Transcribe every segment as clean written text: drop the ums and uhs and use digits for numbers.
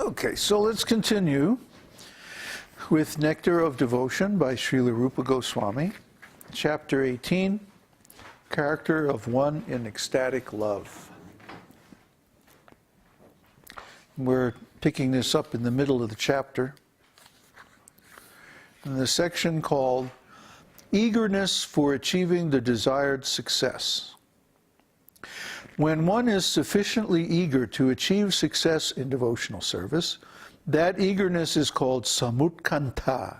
Okay, so let's continue with Nectar of Devotion by Srila Rupa Goswami, Chapter 18, Character of One in Ecstatic Love. We're picking this up in the middle of the chapter, in the section called Eagerness for Achieving the Desired Success. When one is sufficiently eager to achieve success in devotional service, that eagerness is called samutkanta.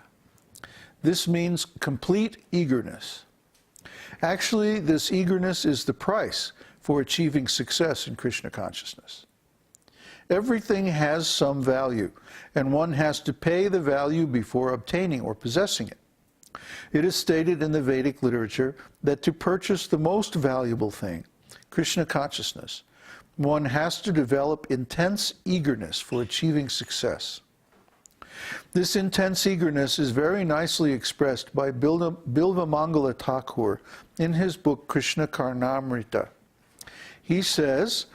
This means complete eagerness. Actually, this eagerness is the price for achieving success in Krishna consciousness. Everything has some value, and one has to pay the value before obtaining or possessing it. It is stated in the Vedic literature that to purchase the most valuable thing, Krishna consciousness, one has to develop intense eagerness for achieving success. This intense eagerness is very nicely expressed by Bilvamangala Thakur in his book Caitanya-caritāmṛta. He says,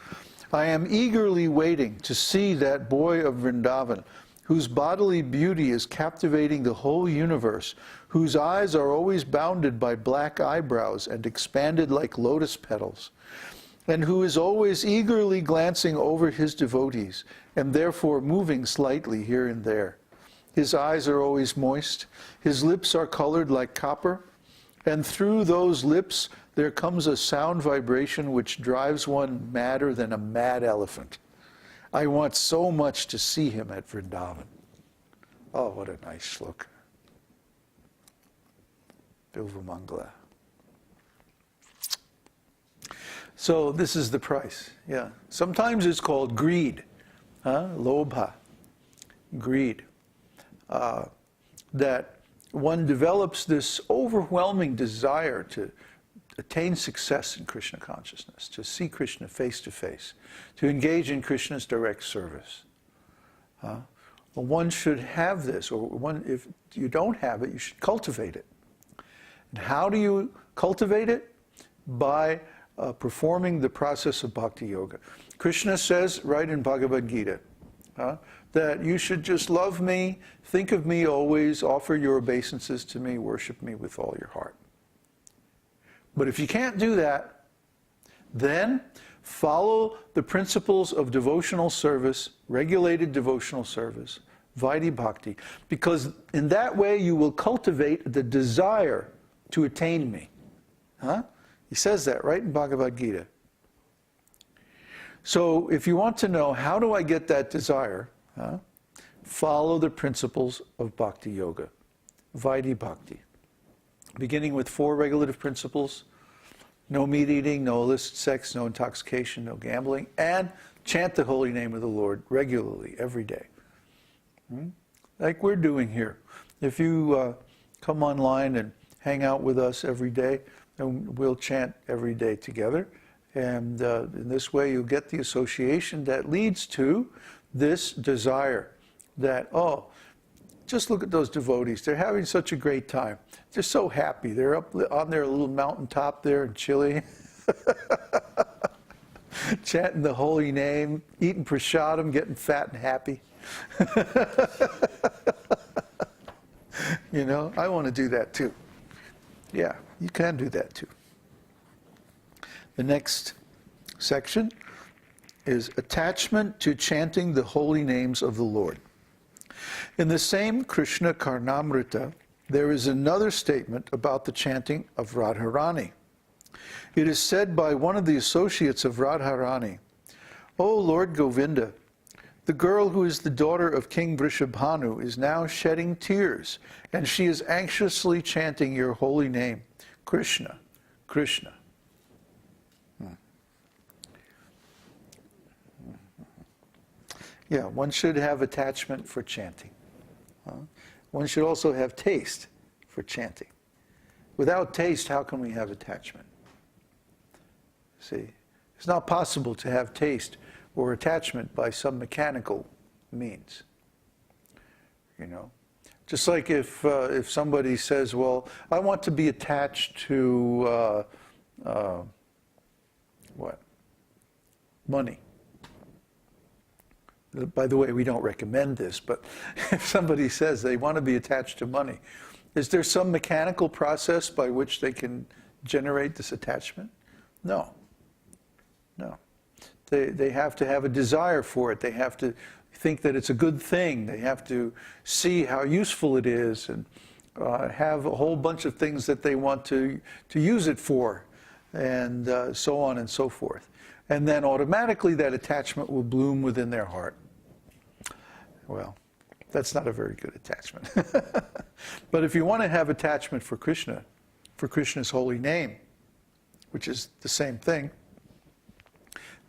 "I am eagerly waiting to see that boy of Vrindavan, whose bodily beauty is captivating the whole universe, whose eyes are always bounded by black eyebrows and expanded like lotus petals, and who is always eagerly glancing over his devotees, and therefore moving slightly here and there. His eyes are always moist, his lips are colored like copper, and through those lips there comes a sound vibration which drives one madder than a mad elephant. I want so much to see him at Vrindavan." Oh, what a nice shloka. Bilvamangala. So this is the price, yeah. Sometimes it's called greed, lobha, greed. That one develops this overwhelming desire to attain success in Krishna consciousness, to see Krishna face to face, to engage in Krishna's direct service. Well, one should have this, or if you don't have it, you should cultivate it. And how do you cultivate it? By performing the process of bhakti yoga. Krishna says right in Bhagavad-gītā that you should just love me, think of me always, offer your obeisances to me, worship me with all your heart. But if you can't do that, then follow the principles of devotional service, regulated devotional service, Vaidhi Bhakti, because in that way you will cultivate the desire to attain me. He says that right in Bhagavad-gītā. So if you want to know how do I get that desire, follow the principles of Bhakti Yoga, Vaidhi Bhakti. Beginning with 4 regulative principles: no meat eating, no illicit sex, no intoxication, no gambling, and chant the holy name of the Lord regularly, every day. Like we're doing here. If you come online and hang out with us every day, and we'll chant every day together. And in this way you'll get the association that leads to this desire that, oh, just look at those devotees. They're having such a great time. They're so happy. They're up on their little mountaintop there in Chile, chanting the holy name, eating prasadam, getting fat and happy. You know, I want to do that too. Yeah, you can do that too. The next section is attachment to chanting the holy names of the Lord. In the same Caitanya-caritāmṛta, there is another statement about the chanting of Radharani. It is said by one of the associates of Radharani, "O Lord Govinda, the girl who is the daughter of King Vrishabhanu is now shedding tears, and she is anxiously chanting your holy name, Krishna, Krishna." Yeah, one should have attachment for chanting. One should also have taste for chanting. Without taste, how can we have attachment? See, it's not possible to have taste or attachment by some mechanical means. You know, just like if somebody says, "Well, I want to be attached to what? Money." by the way, we don't recommend this, but if somebody says they want to be attached to money, is there some mechanical process by which they can generate this attachment? No. No. They have to have a desire for it. They have to think that it's a good thing. They have to see how useful it is and have a whole bunch of things that they want to use it for, and so on and so forth. And then automatically that attachment will bloom within their heart. Well, that's not a very good attachment. But if you want to have attachment for Krishna, for Krishna's holy name, which is the same thing,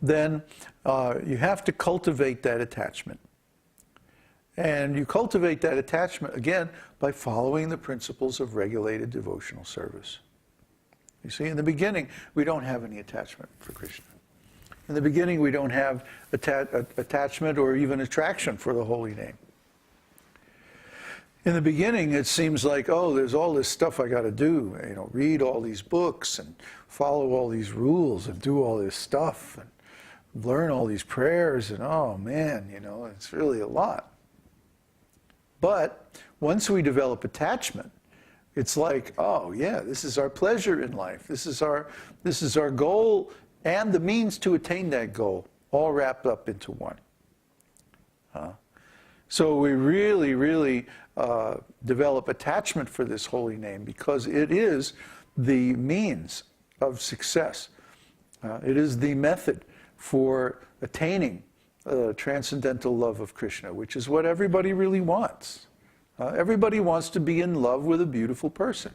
then you have to cultivate that attachment. And you cultivate that attachment, again, by following the principles of regulated devotional service. You see, in the beginning, we don't have any attachment for Krishna. In the beginning, we don't have attachment or even attraction for the holy name. In the beginning, it seems like, oh, there's all this stuff I got to do. You know, read all these books and follow all these rules and do all this stuff and learn all these prayers, and oh man, you know, it's really a lot. But once we develop attachment, it's like, oh yeah, this is our pleasure in life. This is our goal and the means to attain that goal, all wrapped up into one. So we really, really develop attachment for this holy name because it is the means of success. It is the method for attaining transcendental love of Krishna, which is what everybody really wants. Everybody wants to be in love with a beautiful person.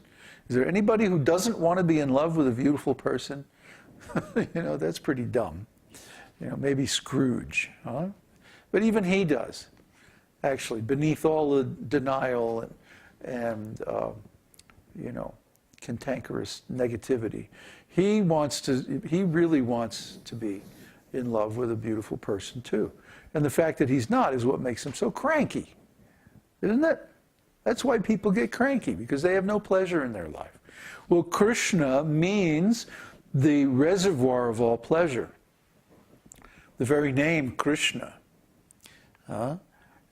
Is there anybody who doesn't want to be in love with a beautiful person? You know, that's pretty dumb. You know, maybe Scrooge, huh? But even he does, actually, beneath all the denial and you know, cantankerous negativity. He really wants to be in love with a beautiful person too. And the fact that he's not is what makes him so cranky, isn't it? That's why people get cranky, because they have no pleasure in their life. Well, Krishna means the reservoir of all pleasure. The very name Krishna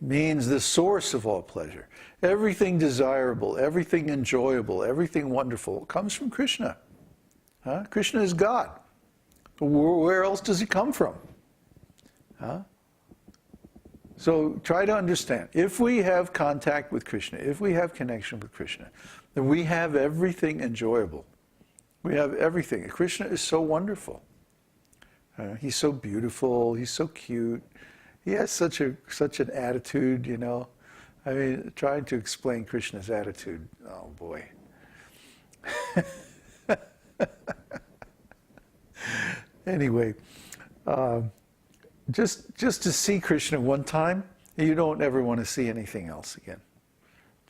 means the source of all pleasure. Everything desirable, everything enjoyable, everything wonderful comes from Krishna. Krishna is God. Where else does it come from? So try to understand. If we have contact with Krishna, if we have connection with Krishna, then we have everything enjoyable. We have everything. Krishna is so wonderful. He's so beautiful. He's so cute. He has such an attitude, you know. I mean, trying to explain Krishna's attitude, oh boy. Anyway, just to see Krishna one time, you don't ever want to see anything else again.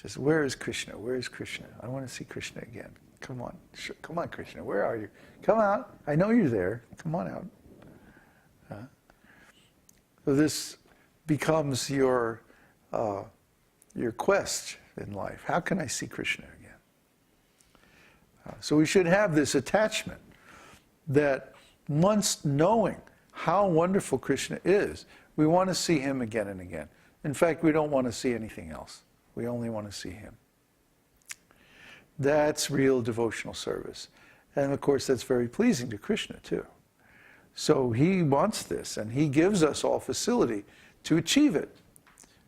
Just, where is Krishna? Where is Krishna? I want to see Krishna again. Come on. Come on, Krishna. Where are you? Come out. I know you're there. Come on out. So this becomes your quest in life. How can I see Krishna again? So we should have this attachment that once knowing how wonderful Krishna is, we want to see him again and again. In fact, we don't want to see anything else. We only want to see him. That's real devotional service. And of course, that's very pleasing to Krishna too. So he wants this, and he gives us all facility to achieve it.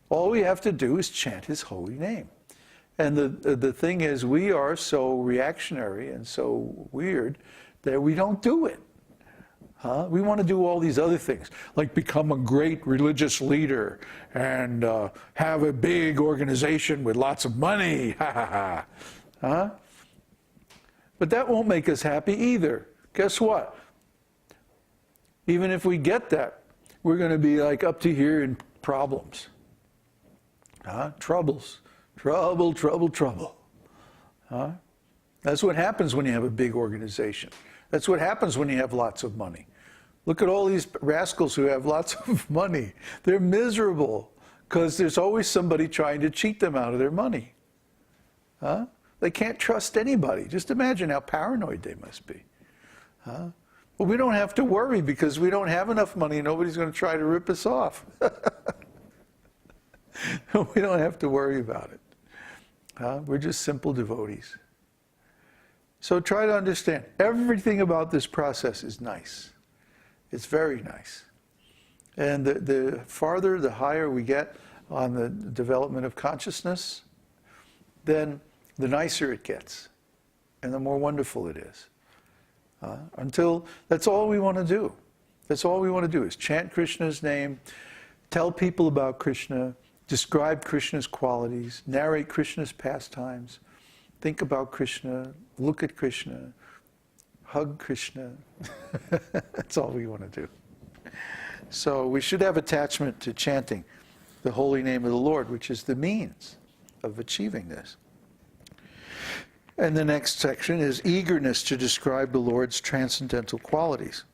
All we have to do is chant his holy name. And the thing is, we are so reactionary and so weird that we don't do it. We want to do all these other things, like become a great religious leader and have a big organization with lots of money. But that won't make us happy either. Guess what? Even if we get that, we're going to be like up to here in problems. Troubles. Trouble, trouble, trouble. That's what happens when you have a big organization. That's what happens when you have lots of money. Look at all these rascals who have lots of money. They're miserable because there's always somebody trying to cheat them out of their money. They can't trust anybody. Just imagine how paranoid they must be. Well, we don't have to worry because we don't have enough money and nobody's going to try to rip us off. We don't have to worry about it. We're just simple devotees. So try to understand, everything about this process is nice. It's very nice. And the farther, the higher we get on the development of consciousness, then the nicer it gets, and the more wonderful it is. Until, that's all we want to do. That's all we want to do, is chant Krishna's name, tell people about Krishna, describe Krishna's qualities, narrate Krishna's pastimes, think about Krishna, look at Krishna, hug Krishna. That's all we want to do. So we should have attachment to chanting the holy name of the Lord, which is the means of achieving this. And the next section is eagerness to describe the Lord's transcendental qualities.